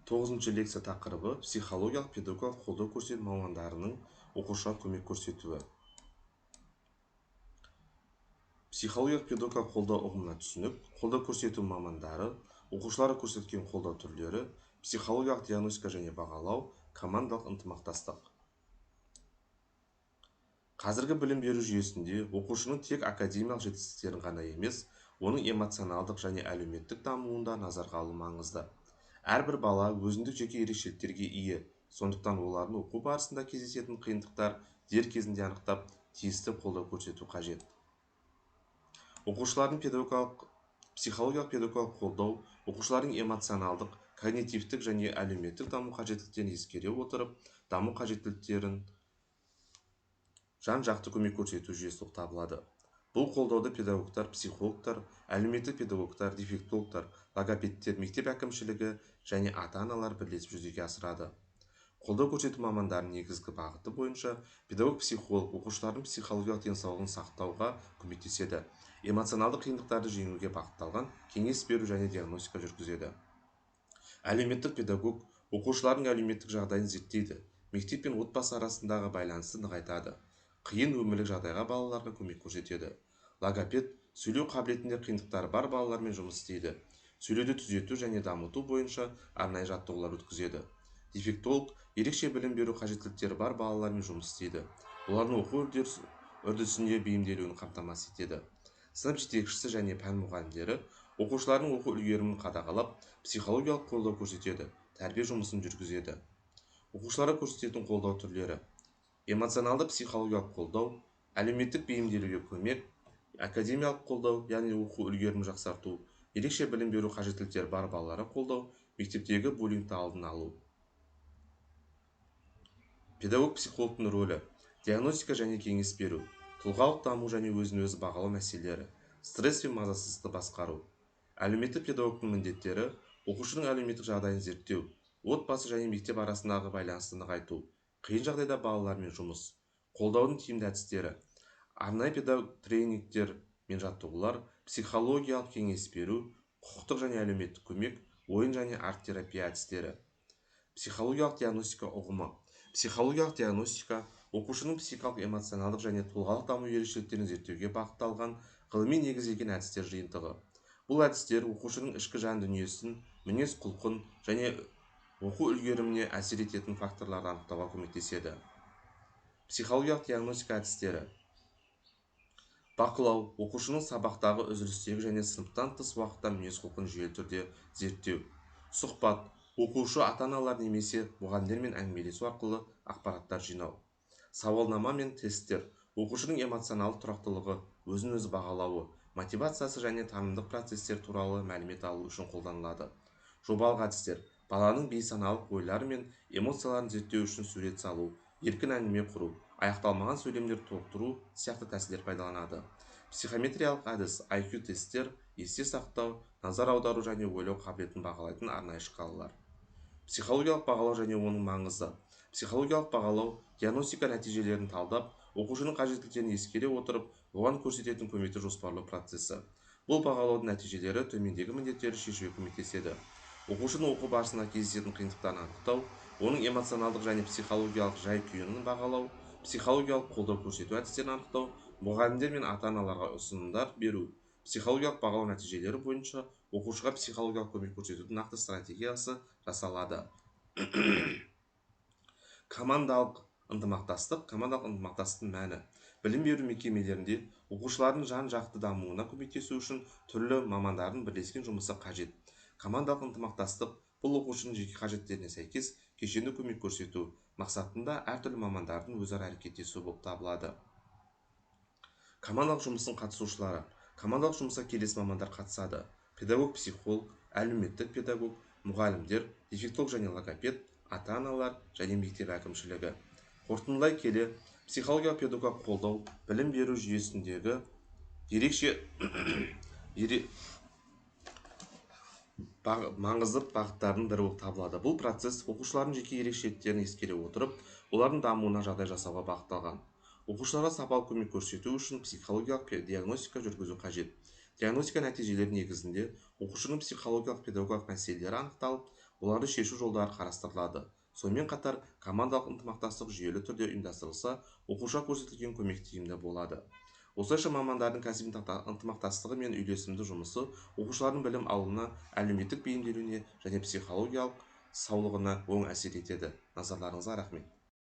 9-шы лекция тақырыбы психологиялық педагогикалық қолдау көрсету мамандарының оқушыға көмек көрсетуі. Психологиялық педагогикалық қолдау ұғымына түсінік, қолдау көрсету мамандары, оқушыларға көрсеткен қолдау түрлері, психологиялық диагностика және бағалау, командалық ынтымақтастық. Қазіргі білім беру жүйесінде оқушының тек академиялық жетістіктерін ғана емес, оның эмоционалдық және әлеуметтік дамуында назарға алу маңызды. Әрбір бала өзіндік жеке ерекшеліктерге ие, сондықтан олардың оқу барысында кездесетін қиындықтар дер кезінде анықтап, тиісті қолдау көрсету қажет. Оқушылардың психологиялық педагогикалық қолдау оқушылардың эмоционалдық, когнитивтік және әлеуметтік даму қажеттіліктерін ескере отырып, даму қажеттіліктерін жан-жақты көмек көрсету жүйесі болып табылады. Бұл қолдауды педагогтар, психологтар, әлеуметтік педагогтар, дефектологтар, логопедтер, мектеп әкімшілігі және ата-аналар бірлесіп жүзеге асырады. Қолдау көрсету мамандарының негізгі бағыты бойынша педагог-психолог оқушылардың психологиялық денсаулығын сақтауға көмектеседі, эмоционалдық қиындықтарды жеңуге бағытталған кеңес беру және диагностика жүргізеді. Әлеуметтік педагог оқушылардың әлеуметтік жағдайын зерттейді, мектеп пен отбасы арасындағы байланысты нығайтады, қиын өмірлік жағдайға балаларға көмек көрсетеді. Логопед сөйлеу қабілетінде қиындықтары бар балалармен жұмыс істейді, сөйлеуді түзету және дамыту бойынша арнайы жаттығулар өткізеді. Дефектолог ерекше білім беру қажеттіліктері бар балалармен жұмыс істейді, олардың оқу үрдісіне бейімделуін қамтамасыз етеді. Сынып жетекшісі және пән мұғалімдері оқушылардың оқу үлгерімін қадағалап, психологиялық қолдау көрсетеді, тәрбие жұмысын жүргізеді. Оқушыларға көрсететін қолдау түрлері: эмоционалды психологиялық қолдау, әлеуметтік бейімделуге көмек, академиялық қолдау, яғни оқу үлгерімін жақсарту, ерекше білім беру қажеттіліктері бар балаларға қолдау, мектептегі буллингті алдын алу. Педагог-психологтың рөлі: диагностика және кеңес беру, тұлғалық даму және өзін-өзі бағалау мәселелері, стресс пен мазасыздықты басқару. Әлеуметтік педагогтың міндеттері: оқушының әлеуметтік жағдайын зерттеу, отбасы және мектеп арасындағы байланысты нығайту, қиын жағдайда балалармен жұмыс, қолдаудың тиімді әдістері, арнайы педагог тренингтер мен жаттығулар, психологиялық кеңес беру, құқықтық және әлеуметтік көмек, ойын және арт-терапия әдістері. Психологиялық диагностика ұғымы: психологиялық диагностика оқушының психикалық, эмоционалдық және тұлғалық даму ерекшеліктерін зерттеуге бағытталған ғылыми негізделген әдістер жиынтығы. Бұл әдістер оқушының ішкі жан дүниесін, мінез-құлқын және оқу үлгеріміне әсер ететін факторларды анықтауға көмектеседі. Психологиялық диагностика әдістері: бақылау, оқушының сабақтағы үзілістегі және сыныптан тыс уақытта мінез-құлқын жүйелі түрде зерттеу. Сұхбат, оқушы ата-аналар немесе мұғалімдермен әңгімелесу арқылы ақпараттар жинау. Сауалнама мен тесттер, оқушының эмоционалдық тұрақтылығы, өзін-өзі бағалауы, мотивациясы және танымдық процестер туралы мәлімет алу үшін қолданылады. Жобалық әдістер: баланың бейсаналық ойлары мен эмоцияларын зерттеу үшін сурет салу, еркін әңгіме құру, аяқталмаған сөйлемдер толықтыру сияқты тәсілдер пайдаланады. Психометриялық әдіс: IQ тесттер, есте сақтау, назар аудару және ойлау қабілетін бағалайтын арнайы шкалалар. Психологиялық бағалау және оның маңызы: психологиялық бағалау диагностика нәтижелерін талдап, оқушының қажеттіліктерін ескере отырып, оған көрсететін көмекті жоспарлау процесі. Бұл бағалаудың нәтижелері төмендегі міндеттерді шешуге көмектеседі: оқушының оқу барысында кездесетін қиындықтарын анықтау, оның эмоционалдық және психологиялық жай-күйін бағалау, психологиялық қолдау көрсету әдістерін анықтау, мұғалімдер мен ата-аналарға ұсынымдар беру. Психологиялық бағалау нәтижелері бойынша оқушыға психологиялық көмек көрсетудің нақты стратегиясы жасалады. Командалық ынтымақтастық. Командалық ынтымақтастықтың мәні: білім беру мекемелерінде оқушылардың жан-жақты дамуына көмектесу үшін түрлі мамандардың бірлескен жұмысы қажет. Командалық ынтымақтастық бұл оқушының жеке қажеттеріне сәйкес кешенді көмек көрсету мақсатында әртүрлі мамандардың өзара әрекеттесуі болып табылады. Командалық жұмыстың қатысушылары: командалық жұмысқа келесі мамандар қатысады: педагог-психолог, әлеуметтік педагог, мұғалімдер, дефектолог және логопед, ата-аналар және мектеп әкімшілігі. Қорытындылай келе, психологиялық педагогикалық қолдау білім беру жүйесіндегі ерекше маңызды бағыттардың бірі болып табылады. Бұл процесс оқушылардың жеке ерекшеліктерін ескере отырып, олардың дамуына жағдай жасауға бағытталған. Оқушыларға сапалы көмек көрсету үшін психологиялық диагностика жүргізу қажет. Диагностика нәтижелері негізінде оқушының психологиялық педагогикалық мәселелері анықталып, оларды шешу жолдары қарастырылады. Сонымен қатар, командалық ынтымақтастық жүйелі түрде ұйымдастырылса, оқушыға көрсетілген көмек тиімді болады. Осылайша мамандардың кәсіби ынтымақтастығы мен үйлесімді жұмысы оқушылардың білім алуына, әлеуметтік бейімделуіне және психологиялық саулығына оң әсер етеді. Назарларыңызға рахмет.